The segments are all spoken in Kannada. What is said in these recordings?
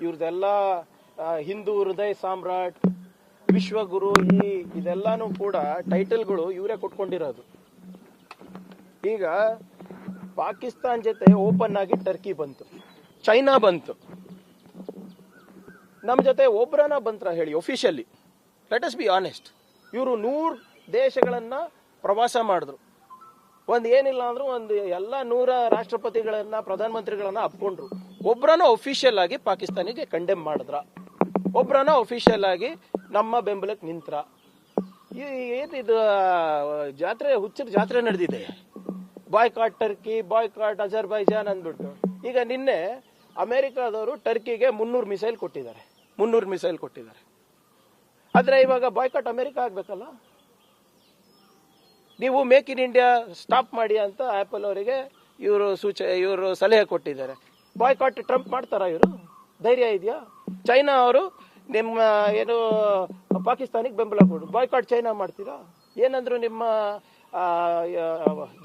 ಇವ್ರದೆಲ್ಲ ಹಿಂದೂ ಹೃದಯ ಸಾಮ್ರಾಟ್, ವಿಶ್ವಗುರು, ಇದೆಲ್ಲಾನು ಕೂಡ ಟೈಟಲ್ಗಳು ಇವರೇ ಕೊಟ್ಕೊಂಡಿರೋದು. ಈಗ ಪಾಕಿಸ್ತಾನ್ ಜೊತೆ ಓಪನ್ ಆಗಿ ಟರ್ಕಿ ಬಂತು, ಚೈನಾ ಬಂತು, ನಮ್ಮ ಜೊತೆ ಒಬ್ರನ ಬಂತ್ರ ಹೇಳಿ officially? Let us be honest. ಇವರು 100 ದೇಶಗಳನ್ನ ಪ್ರವಾಸ ಮಾಡಿದ್ರು. ಏನಿಲ್ಲ ಅಂದ್ರೂ ಎಲ್ಲ 100 ರಾಷ್ಟ್ರಪತಿಗಳನ್ನ, ಪ್ರಧಾನಮಂತ್ರಿಗಳನ್ನ ಅಪ್ಕೊಂಡ್ರು. ಒಬ್ರನ ಒಫಿಷಿಯಲ್ ಆಗಿ ಪಾಕಿಸ್ತಾನಿಗೆ ಕಂಡೆಮ್ ಮಾಡಿದ್ರ? ಒಬ್ರನ ಒಫಿಷಿಯಲ್ ಆಗಿ ನಮ್ಮ ಬೆಂಬಲಕ್ಕೆ ನಿಂತ್ರ? ಏನಿದು ಜಾತ್ರೆ, ಹುಚ್ಚರ ಜಾತ್ರೆ ನಡೆದಿದೆ. ಬಾಯ್ಕಾಟ್ ಟರ್ಕಿ, ಬಾಯ್ಕಾಟ್ ಅಜರ್ಬೈಜಾನ್ ಅಂದ್ಬಿಟ್ಟು. ಈಗ ನಿನ್ನೆ ಅಮೆರಿಕಾದವರು ಟರ್ಕಿಗೆ 300 ಮಿಸೈಲ್ ಕೊಟ್ಟಿದ್ದಾರೆ. ಆದ್ರೆ ಇವಾಗ ಬಾಯ್ಕಾಟ್ ಅಮೆರಿಕ ಆಗ್ಬೇಕಲ್ಲ? ನೀವು ಮೇಕ್ ಇನ್ ಇಂಡಿಯಾ ಸ್ಟಾಪ್ ಮಾಡಿ ಅಂತ ಆಪಲ್ ಅವರಿಗೆ ಇವರು ಸಲಹೆ ಕೊಟ್ಟಿದ್ದಾರೆ. ಬಾಯ್ಕಾಟ್ ಟ್ರಂಪ್ ಮಾಡ್ತಾರ? ಇವರು ಧೈರ್ಯ ಇದೆಯಾ? ಚೈನಾ ಅವರು ನಿಮ್ಮ ಏನು ಪಾಕಿಸ್ತಾನಿಗೆ ಬೆಂಬಲ ಕೊಡು, ಬಾಯ್ಕಾಟ್ ಚೈನಾ ಮಾಡ್ತೀರಾ? ಏನಂದ್ರು ನಿಮ್ಮ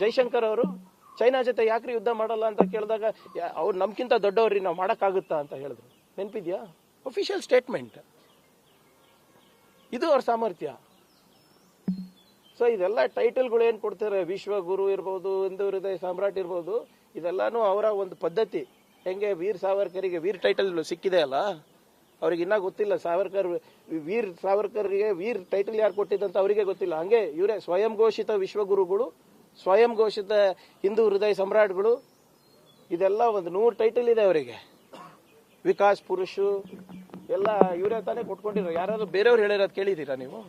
ಜೈಶಂಕರ್ ಅವರು? ಚೈನಾ ಜೊತೆ ಯಾಕ್ರಿ ಯುದ್ಧ ಮಾಡಲ್ಲ ಅಂತ ಕೇಳಿದಾಗ ಅವ್ರು ನಮ್ಗಿಂತ ದೊಡ್ಡವ್ರಿ, ನಾವು ಮಾಡಕ್ಕಾಗುತ್ತಾ ಅಂತ ಹೇಳಿದ್ರು. ನೆನಪಿದ್ಯಾ? Official statement. ಇದು ಅವ್ರ ಸಾಮರ್ಥ್ಯ. ಸೊ ಇದೆಲ್ಲ ಟೈಟಲ್ಗಳು ಏನ್ ಕೊಡ್ತಾರೆ, ವಿಶ್ವಗುರು ಇರ್ಬೋದು, ಹಿಂದೂ ಹೃದಯ ಸಾಮ್ರಾಟ್ ಇರ್ಬೋದು, ಇದೆಲ್ಲಾನು ಅವರ ಒಂದು ಪದ್ಧತಿ. ಹೆಂಗೆ ವೀರ್ ಸಾವರ್ಕರಿಗೆ ವೀರ್ ಟೈಟಲ್ ಸಿಕ್ಕಿದೆ ಅಲ್ಲ, ಅವ್ರಿಗೆ ಇನ್ನ ಗೊತ್ತಿಲ್ಲ. ವೀರ್ ಸಾವರ್ಕರ್ಗೆ ವೀರ್ ಟೈಟಲ್ ಯಾರು ಕೊಟ್ಟಿದ್ದಂತ ಅವರಿಗೆ ಗೊತ್ತಿಲ್ಲ. ಹಂಗೆ ಇವರೇ ಸ್ವಯಂ ಘೋಷಿತ ವಿಶ್ವಗುರುಗಳು, ಸ್ವಯಂ ಘೋಷಿತ ಹಿಂದೂ ಹೃದಯ ಸಮ್ರಾಟ್ಗಳು, ಇದೆಲ್ಲ ಒಂದು 100 ಟೈಟಲ್ ಇದೆ ಅವರಿಗೆ. ವಿಕಾಸ್ ಪುರುಷು ಎಲ್ಲ ಇವರೇ ತಾನೇ ಕೊಟ್ಕೊಂಡಿರೋ. ಯಾರಾದ್ರೂ ಬೇರೆಯವ್ರು ಹೇಳಿರೋದು ಕೇಳಿದ್ದೀರಾ ನೀವು?